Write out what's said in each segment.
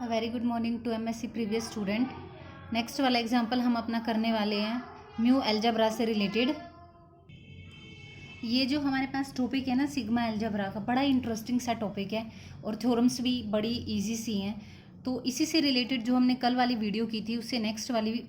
Very good morning to MSc previous student. Next वाला example हम अपना करने वाले हैं म्यू अलजेब्रा से रिलेटेड। ये जो हमारे पास टॉपिक है ना सिग्मा अलजेब्रा का, बड़ा इंटरेस्टिंग सा टॉपिक है और थ्योरम्स भी बड़ी इजी सी हैं। तो इसी से रिलेटेड जो हमने कल वाली वीडियो की थी उससे नेक्स्ट वाली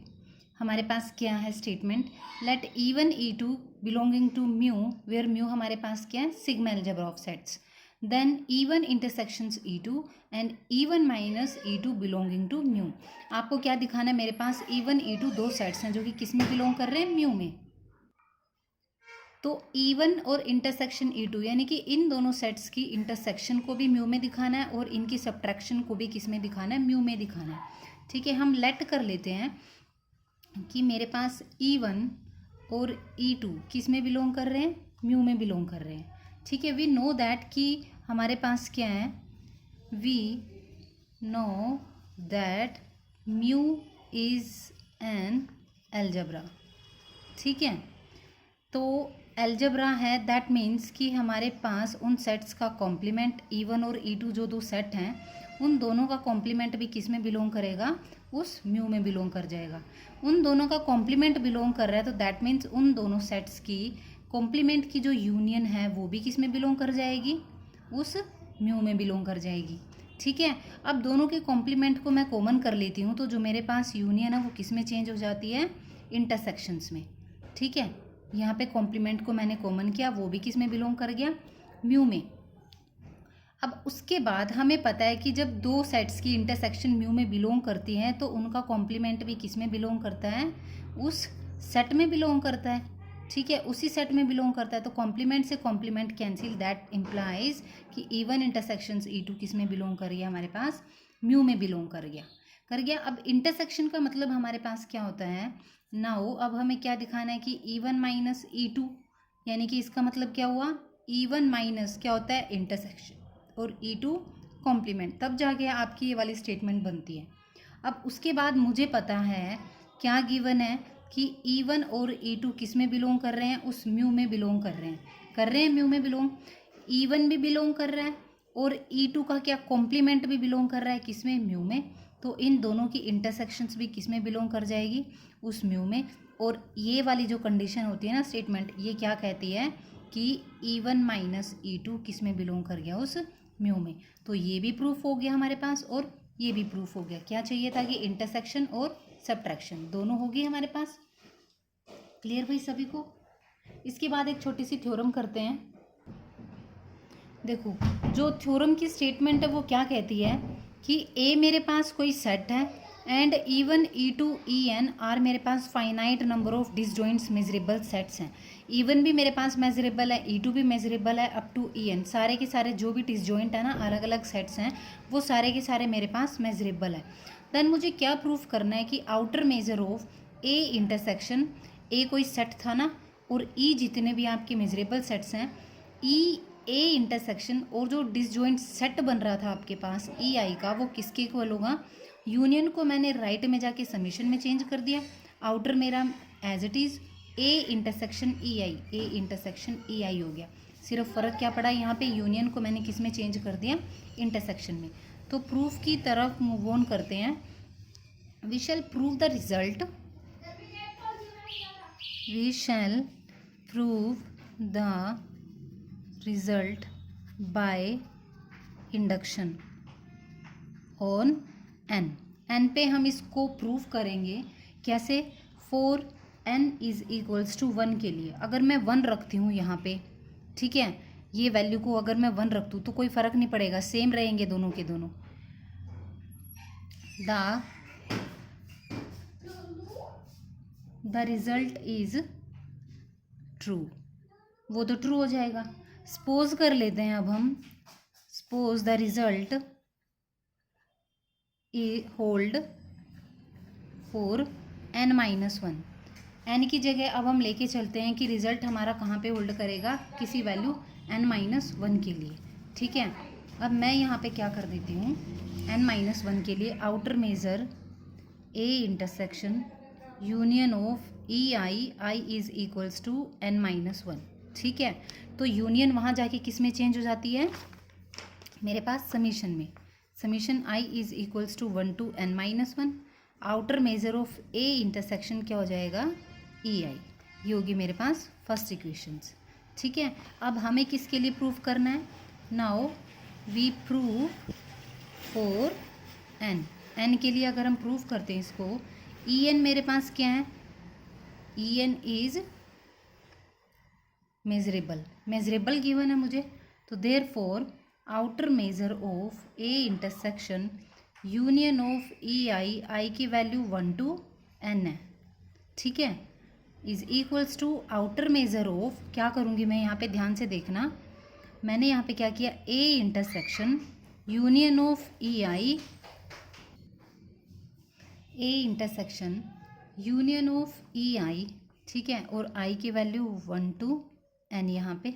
हमारे पास क्या है statement, let E1 E2 belonging to mu where mu हमारे पास क्या है sigma algebra of sets, then E1 intersections E2 and E1 minus E2 belonging to mu. आपको क्या दिखाना है, मेरे पास E1 E2 दो सेट्स हैं जो कि किस में बिलोंग कर रहे हैं, म्यू में। तो E1 और इंटरसेक्शन E2 यानी कि इन दोनों सेट्स की इंटरसेक्शन को भी म्यू में दिखाना है और इनकी सब्ट्रैक्शन को भी किस में दिखाना है, म्यू में दिखाना है। ठीक है, हम लेट कर लेते हैं कि मेरे पास E1 और E2 किस में बिलोंग कर रहे हैं, म्यू में बिलोंग कर रहे हैं। ठीक है, वी नो दैट कि हमारे पास क्या है, we know that mu is an algebra. ठीक है, तो अलजेब्रा है, दैट मीन्स कि हमारे पास उन सेट्स का कॉम्प्लीमेंट E1 और E2 जो दो सेट हैं उन दोनों का कॉम्प्लीमेंट भी किस में बिलोंग करेगा, उस म्यू में बिलोंग कर जाएगा। उन दोनों का कॉम्प्लीमेंट बिलोंग कर रहा है तो दैट मीन्स उन दोनों सेट्स की कॉम्प्लीमेंट की जो यूनियन है वो भी किस में बिलोंग कर जाएगी, उस म्यू में बिलोंग कर जाएगी। ठीक है, अब दोनों के कॉम्प्लीमेंट को मैं कॉमन कर लेती हूँ तो जो मेरे पास यूनियन है वो किस में चेंज हो जाती है, इंटरसेक्शंस में। ठीक है, यहाँ पे कॉम्प्लीमेंट को मैंने कॉमन किया, वो भी किस में बिलोंग कर गया, म्यू में। अब उसके बाद हमें पता है कि जब दो सेट्स की इंटरसेक्शन म्यू में बिलोंग करती हैं तो उनका कॉम्प्लीमेंट भी किस में बिलोंग करता है, उस सेट में बिलोंग करता है। ठीक है, उसी सेट में बिलोंग करता है तो कॉम्प्लीमेंट से कॉम्प्लीमेंट कैंसिल, दैट इम्प्लाइज कि E1 इंटरसेक्शंस E2 किस में बिलोंग कर रही है, हमारे पास म्यू में बिलोंग कर गया। अब इंटरसेक्शन का मतलब हमारे पास क्या होता है, नाउ अब हमें क्या दिखाना है कि E1 माइनस E2 यानी कि इसका मतलब क्या हुआ, E1 माइनस क्या होता है, इंटरसेक्शन और E2 कॉम्प्लीमेंट, तब जाके आपकी ये वाली स्टेटमेंट बनती है। अब उसके बाद मुझे पता है क्या गिवन है कि E1 और E2 किस में बिलोंग कर रहे हैं, उस म्यू में बिलोंग कर रहे हैं म्यू में बिलोंग। E1 भी बिलोंग कर रहा है और E2 का क्या कॉम्प्लीमेंट भी बिलोंग कर रहा है किस में, म्यू में। तो इन दोनों की इंटरसेक्शंस भी किस में बिलोंग कर जाएगी, उस म्यू में। और ये वाली जो कंडीशन होती है ना स्टेटमेंट, ये क्या कहती है कि E1 माइनस E2 किस में बिलोंग कर गया, उस म्यू में। तो ये भी प्रूफ हो गया हमारे पास और ये भी प्रूफ हो गया। क्या चाहिए था कि इंटरसेक्शन और सब्ट्रैक्शन दोनों होगी हमारे पास। क्लियर भाई सभी को। इसके बाद एक छोटी सी थ्योरम करते हैं। देखो, जो थ्योरम की स्टेटमेंट है वो क्या कहती है कि ए मेरे पास कोई सेट है and E1 E2 En are मेरे पास finite number of disjoints measurable sets हैं। E1 भी मेरे पास मेजरेबल है, E2 भी मेजरेबल है अप टू En, सारे के सारे जो भी डिसजॉइंट है ना, अलग अलग सेट्स हैं, वो सारे के सारे मेरे पास मेजरेबल है। देन मुझे क्या प्रूफ करना है कि outer measure of A intersection, A कोई सेट था ना, और ई जितने भी आपके मेजरेबल सेट्स हैं, ई ए इंटरसेक्शन और जो डिसजॉइंट सेट बन रहा था आपके पास EI का, वो किसके इक्वल होगा, यूनियन को मैंने राइट में जाके समीशन में चेंज कर दिया, आउटर मेरा as it is a intersection EI हो गया। सिर्फ फ़र्क क्या पड़ा, यहाँ पे यूनियन को मैंने किस में चेंज कर दिया, इंटरसेक्शन में। तो प्रूफ की तरफ मूव ऑन करते हैं। We shall prove the result, we shall prove the result by induction on n पे हम इसको प्रूव करेंगे। कैसे, for n is equals to 1 के लिए अगर मैं 1 रखती हूँ यहाँ पे, ठीक है, ये वैल्यू को अगर मैं 1 रख दूँ तो कोई फ़र्क नहीं पड़ेगा, सेम रहेंगे दोनों के दोनों। द रिजल्ट इज ट्रू, वो तो ट्रू हो जाएगा। सपोज कर लेते हैं अब हम, suppose the result hold for n-1। n की जगह अब हम लेके चलते हैं कि रिजल्ट हमारा कहाँ पे होल्ड करेगा, किसी वैल्यू n-1 के लिए। ठीक है, अब मैं यहाँ पे क्या कर देती हूँ, n-1 के लिए outer measure A intersection union of I is equals to n-1। ठीक है, तो यूनियन वहाँ जाके किस में चेंज हो जाती है, मेरे पास समीशन में। Summation I is equals to 1 to n-1। Outer measure of A intersection क्या हो जाएगा, ई आई। ये होगी मेरे पास फर्स्ट इक्वेशंस। ठीक है, अब हमें किसके लिए प्रूफ करना है, now we prove for N. N के लिए अगर हम प्रूफ करते हैं इसको, ई एन मेरे पास क्या है, E N is measurable, measurable given है मुझे, तो therefore outer measure of A intersection union of E I, I की वैल्यू 1 to n है। ठीक है, is equals to outer measure of, क्या करूँगी मैं यहाँ पे ध्यान से देखना, मैंने यहाँ पे क्या किया, A intersection union of E I, A intersection union of E I, ठीक है, और आई की वैल्यू 1 to n यहाँ पे।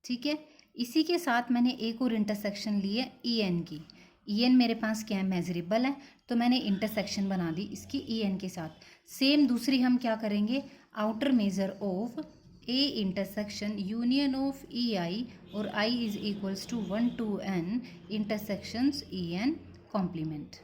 ठीक है, इसी के साथ मैंने एक और इंटरसेक्शन ली है ई एन की। ई एन मेरे पास क्या है, मेजरेबल है, तो मैंने इंटरसेक्शन बना दी इसकी ई एन के साथ। सेम दूसरी हम क्या करेंगे, outer measure of A intersection union of E I, और I is equals to 1 to n intersections E N complement.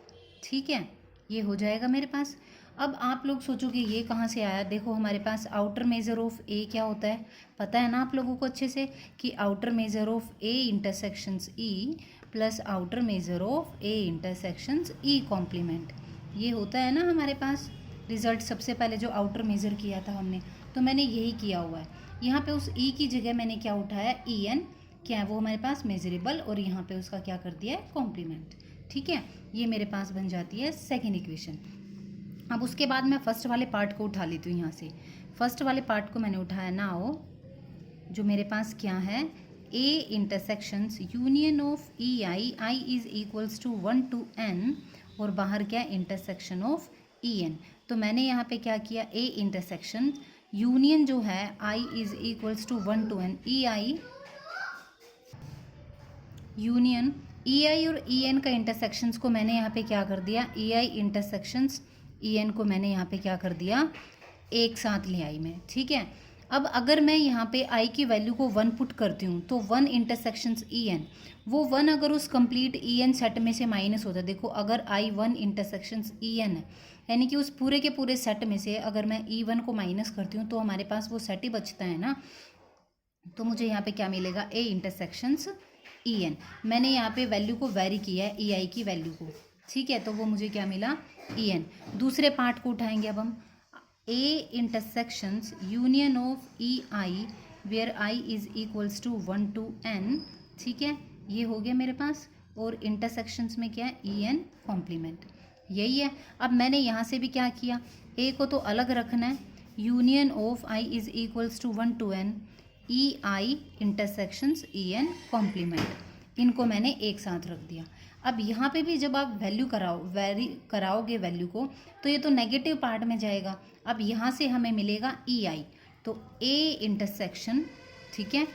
ठीक है, ये हो जाएगा मेरे पास। अब आप लोग सोचोगे ये कहाँ से आया, देखो हमारे पास आउटर मेजर ऑफ ए क्या होता है, पता है ना आप लोगों को अच्छे से, कि outer measure of A intersections E plus outer measure of A intersections E complement, ये होता है ना हमारे पास रिजल्ट। सबसे पहले जो आउटर मेजर किया था हमने, तो मैंने यही किया हुआ है। यहाँ पे उस ई की जगह मैंने क्या उठाया, ई एन, क्या है वो हमारे पास मेजरेबल, और यहाँ पे उसका क्या कर दिया है, कॉम्प्लीमेंट। ठीक है, ये मेरे पास बन जाती है सेकेंड इक्वेशन। अब उसके बाद मैं फर्स्ट वाले पार्ट को उठा लेती हूँ यहाँ से। फर्स्ट वाले पार्ट को मैंने उठाया, नाउ जो मेरे पास क्या है, A intersections union of E I, I is equals to 1 to n, और बाहर क्या, इंटरसेक्शन ऑफ ई एन। तो मैंने यहाँ पे क्या किया, ए इंटरसेक्शन यूनियन जो है I is equals to 1 to n, E I union E I और ई एन का इंटरसेक्शंस को मैंने यहाँ पे क्या कर दिया, ई आई इंटरसेक्शंस ई एन को मैंने यहाँ पे क्या कर दिया, एक साथ ले आई मैं। ठीक है, अब अगर मैं यहाँ पे आई की वैल्यू को 1 पुट करती हूँ, तो 1 इंटरसेक्शंस ई एन, वो 1 अगर उस कंप्लीट ई एन सेट में से माइनस होता है, देखो अगर आई 1 इंटरसेक्शंस ई एन है, यानी कि उस पूरे के पूरे सेट में से अगर मैं ई 1 को माइनस करती हूँ, तो हमारे पास वो सेट ही बचता है ना। तो मुझे यहाँ पे क्या मिलेगा, ए इंटरसेक्शंस ई एन। मैंने यहाँ पे वैल्यू को वेरी किया है, ई आई की वैल्यू को। ठीक है, तो वो मुझे क्या मिला, ई एन। दूसरे पार्ट को उठाएंगे अब हम, A intersections union of E I where I is equals to 1 to n। ठीक है, ये हो गया मेरे पास, और इंटरसेक्शंस में क्या है, ई एन कॉम्प्लीमेंट, यही है। अब मैंने यहाँ से भी क्या किया, ए को तो अलग रखना है, union of I is equals to 1 to n E I intersections E N complement, इनको मैंने एक साथ रख दिया। अब यहाँ पे भी जब आप वैल्यू वेरी कराओगे वैल्यू को, तो ये तो नेगेटिव पार्ट में जाएगा। अब यहाँ से हमें मिलेगा ई आई, तो ए इंटरसेक्शन, ठीक है,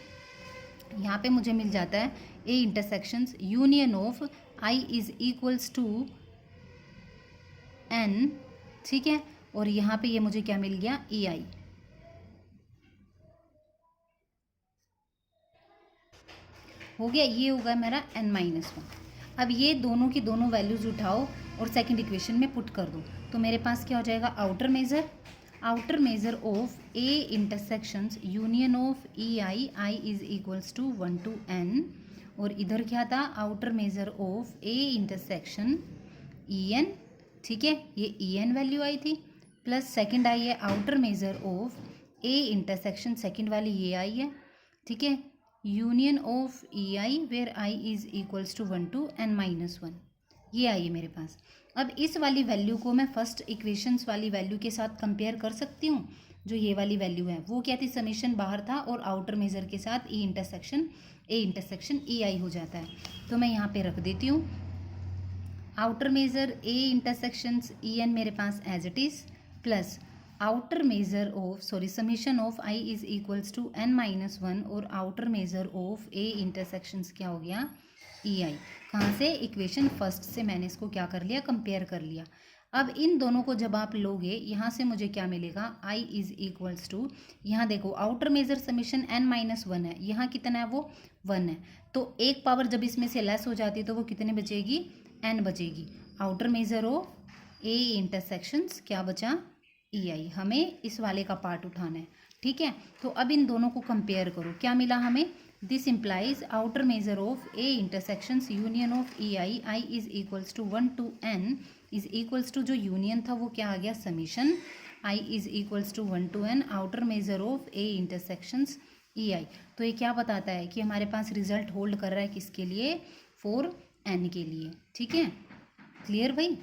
यहाँ पे मुझे मिल जाता है A intersections union of I is equals to N. ठीक है, और यहाँ पे ये मुझे क्या मिल गया, ई आई। हो गया, ये होगा मेरा n-1। अब ये दोनों की दोनों वैल्यूज उठाओ और सेकंड इक्वेशन में पुट कर दो, तो मेरे पास क्या हो जाएगा, outer measure of A intersections union of E I, I is equals to 1 to n, और इधर क्या था, outer measure of A intersection E N. ठीक है, ये ई एन वैल्यू आई थी, प्लस सेकंड आई है outer measure of A intersection, second वाली ये आई है। ठीक है, union of E I where I is equals to 1 to n-1, ये आई है मेरे पास। अब इस वाली वैल्यू को मैं फर्स्ट इक्वेशंस वाली वैल्यू के साथ कंपेयर कर सकती हूँ। जो ये वाली वैल्यू है वो क्या थी, समीशन बाहर था और आउटर मेजर के साथ ए इंटरसेक्शन ई आई हो जाता है। तो मैं यहाँ पे रख देती हूँ outer measure A intersections E N मेरे पास as it is, plus outer measure of summation of I is equals to n-1, और outer measure of A intersections क्या हो गया, ई आई। कहाँ से, इक्वेशन फर्स्ट से मैंने इसको क्या कर लिया, कंपेयर कर लिया। अब इन दोनों को जब आप लोगे, यहाँ से मुझे क्या मिलेगा, I इज इक्वल्स टू, यहाँ देखो आउटर मेजर समीशन n-1 है, यहाँ कितना है वो 1 है, तो एक पावर जब इसमें से लेस हो जाती है तो वो कितने बचेगी, n बचेगी। Outer measure of A intersections क्या बचा, EI। हमें इस वाले का पार्ट उठाना है, ठीक है। तो अब इन दोनों को कंपेयर करो, क्या मिला हमें, this implies outer measure of A intersections union of EI, I is equals to 1 to n is equals to, जो यूनियन था वो क्या आ गया, summation I is equals to 1 to n outer measure of A intersections EI। तो ये क्या बताता है कि हमारे पास रिजल्ट होल्ड कर रहा है किसके लिए, 4n के लिए, ठीक है। क्लियर भाई।